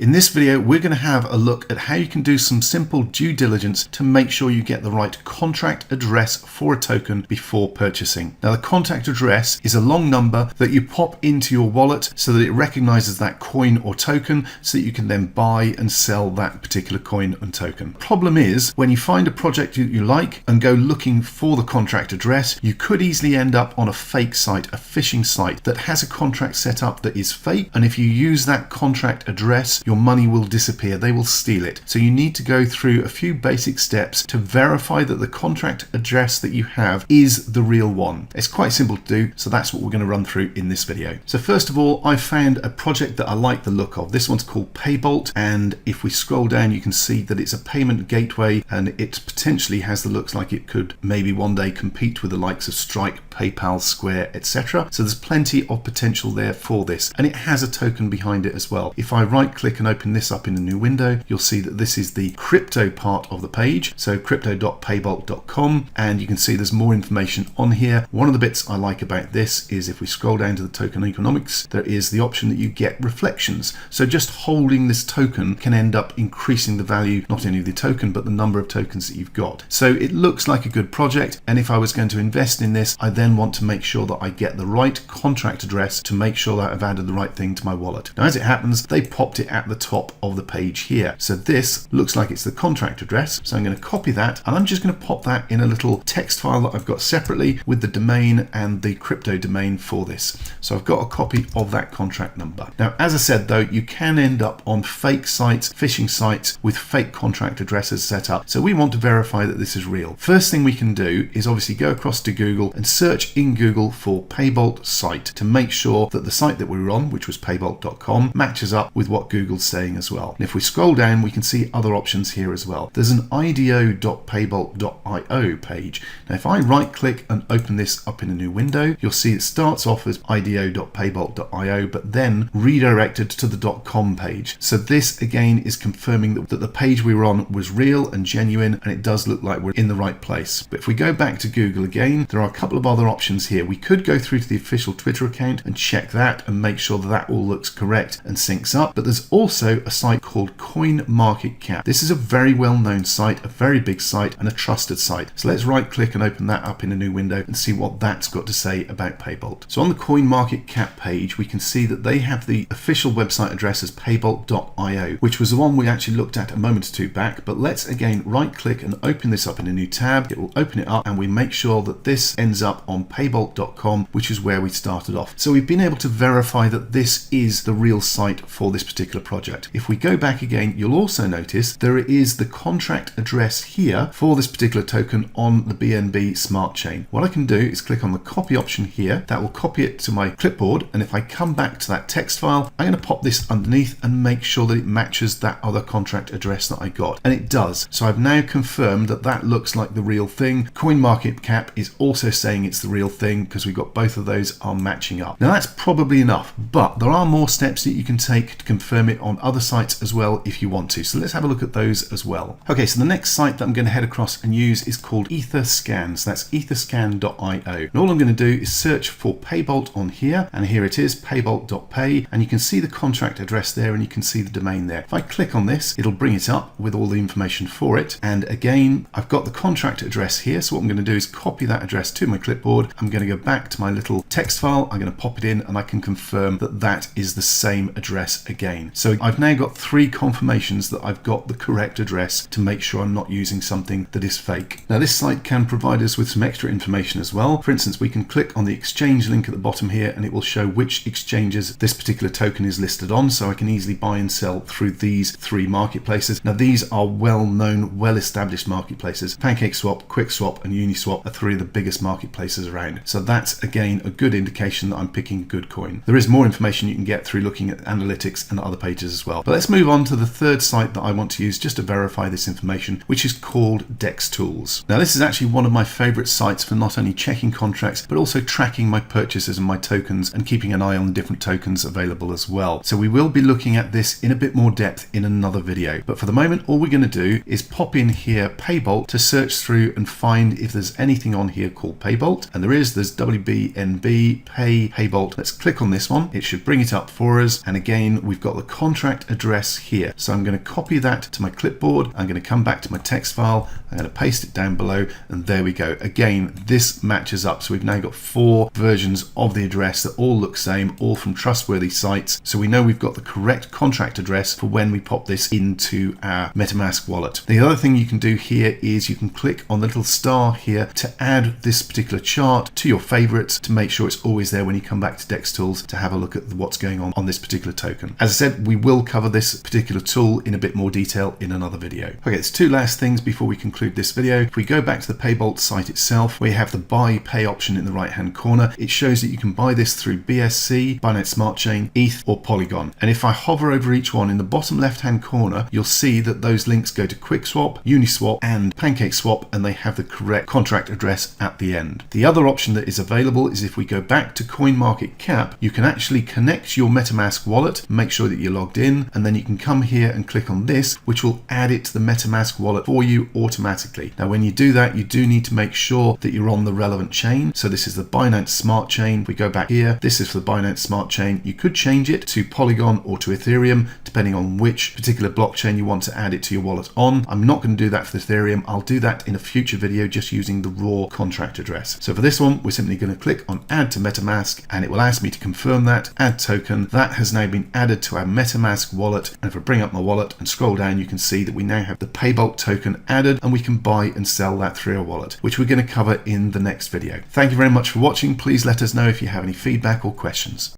In this video, we're going to have a look at how you can do some simple due diligence to make sure you get the right contract address for a token before purchasing. Now, the contract address is a long number that you pop into your wallet so that it recognizes that coin or token so that you can then buy and sell that particular coin and token. Problem is, when you find a project that you like and go looking for the contract address, you could easily end up on a fake site, a phishing site that has a contract set up that is fake. And if you use that contract address, your money will disappear. They will steal it. So you need to go through a few basic steps to verify that the contract address that you have is the real one. It's quite simple to do, so that's what we're going to run through in this video. So first of all, I found a project that I like the look of. This one's called PayBolt, and if we scroll down, you can see that it's a payment gateway, and it potentially has the looks like it could maybe one day compete with the likes of Stripe, PayPal, Square, etc. So there's plenty of potential there for this, and it has a token behind it as well. If I right click and open this up in a new window, you'll see that this is the crypto part of the page, so crypto.paybolt.com, and you can see there's more information on here. One of the bits I like about this is if we scroll down to the token economics, there is the option that you get reflections. So just holding this token can end up increasing the value, not only of the token, but the number of tokens that you've got. So it looks like a good project, and if I was going to invest in this, I then want to make sure that I get the right contract address to make sure that I've added the right thing to my wallet. Now, as it happens, they popped it at the top of the page here. So this looks like it's the contract address. So I'm going to copy that, and I'm just going to pop that in a little text file that I've got separately with the domain and the crypto domain for this. So I've got a copy of that contract number. Now, as I said, though, you can end up on fake sites, phishing sites with fake contract addresses set up. So we want to verify that this is real. First thing we can do is obviously go across to Google and search in Google for PayBolt site to make sure that the site that we were on, which was paybolt.com, matches up with what Google's saying as well. And if we scroll down, we can see other options here as well. There's an ido.paybolt.io page. Now, if I right click and open this up in a new window, you'll see it starts off as ido.paybolt.io, but then redirected to the .com page. So this again is confirming that the page we were on was real and genuine, and it does look like we're in the right place. But if we go back to Google again, there are a couple of other options here. We could go through to the official Twitter account and check that and make sure that that all looks correct and syncs up. But there's also a site called CoinMarketCap. This is a very well-known site, a very big site, and a trusted site. So let's right click and open that up in a new window and see what that's got to say about PayBolt. So on the CoinMarketCap page, we can see that they have the official website address as paybolt.io, which was the one we actually looked at a moment or two back. But let's again right click and open this up in a new tab. It will open it up, and we make sure that this ends up on paybolt.com, which is where we started off. So we've been able to verify that this is the real site for this particular project. If we go back again, you'll also notice there is the contract address here for this particular token on the BNB smart chain. What I can do is click on the copy option here. That will copy it to my clipboard, and if I come back to that text file, I'm going to pop this underneath and make sure that it matches that other contract address that I got, and it does. So I've now confirmed that that looks like the real thing. CoinMarketCap is also saying it's the real thing because we've got both of those are matching up. Now that's probably enough, but there are more steps that you can take to confirm it on other sites as well if you want to. So let's have a look at those as well. Okay, so the next site that I'm going to head across and use is called Etherscan. So that's etherscan.io. And all I'm going to do is search for PayBolt on here, and here it is, paybolt.pay, and you can see the contract address there, and you can see the domain there. If I click on this, it'll bring it up with all the information for it. And again, I've got the contract address here. So what I'm going to do is copy that address to my clipboard. I'm going to go back to my little text file. I'm going to pop it in, and I can confirm that that is the same address again. So I've now got 3 confirmations that I've got the correct address to make sure I'm not using something that is fake. Now this site can provide us with some extra information as well. For instance, we can click on the exchange link at the bottom here, and it will show which exchanges this particular token is listed on, so I can easily buy and sell through these 3 marketplaces. Now these are well-known, well-established marketplaces. PancakeSwap, QuickSwap, and Uniswap are 3 of the biggest marketplaces around. So that's again a good indication that I'm picking a good coin. There is more information you can get through looking at analytics and other pages as well. But let's move on to the third site that I want to use just to verify this information, which is called Dex Tools. Now this is actually one of my favorite sites for not only checking contracts, but also tracking my purchases and my tokens and keeping an eye on the different tokens available as well. So we will be looking at this in a bit more depth in another video. But for the moment, all we're going to do is pop in here PayBolt to search through and find if there's anything on here called PayBolt. And there's WBNB, PayBolt. Let's click on this one. It should bring it up for us. And again, we've got the contract address here. So I'm going to copy that to my clipboard. I'm going to come back to my text file. I'm going to paste it down below, and there we go. Again, this matches up. So we've now got 4 versions of the address that all look same, all from trustworthy sites. So we know we've got the correct contract address for when we pop this into our MetaMask wallet. The other thing you can do here is you can click on the little star here to add this particular chart to your favorites to make sure it's always there when you come back to Dex Tools to have a look at what's going on this particular token. As I said, we will cover this particular tool in a bit more detail in another video. Okay, there's 2 last things before we conclude this video. If we go back to the PayBolt site itself, we have the buy pay option in the right hand corner. It shows that you can buy this through BSC, Binance Smart Chain, ETH or Polygon. And if I hover over each one in the bottom left hand corner, you'll see that those links go to QuickSwap, Uniswap and PancakeSwap, and they have the correct contract address at the end. The other option that is available is if we go back to CoinMarketCap, you can actually connect your MetaMask wallet, make sure that you're logged in, and then you can come here and click on this, which will add it to the MetaMask wallet for you automatically. Now, when you do that, you do need to make sure that you're on the relevant chain. So this is the Binance Smart Chain. If we go back here, this is for the Binance Smart Chain. You could change it to Polygon or to Ethereum, depending on which particular blockchain you want to add it to your wallet on. I'm not going to do that for Ethereum. I'll do that in a future video just using the raw contract address. So for this one, we're simply going to click on add to MetaMask, and it will ask me to confirm that, add token. That has now been added to our MetaMask wallet. And if I bring up my wallet and scroll down, you can see that we now have the PayBolt token added, and we can buy and sell that through our wallet, which we're going to cover in the next video. Thank you very much for watching. Please let us know if you have any feedback or questions.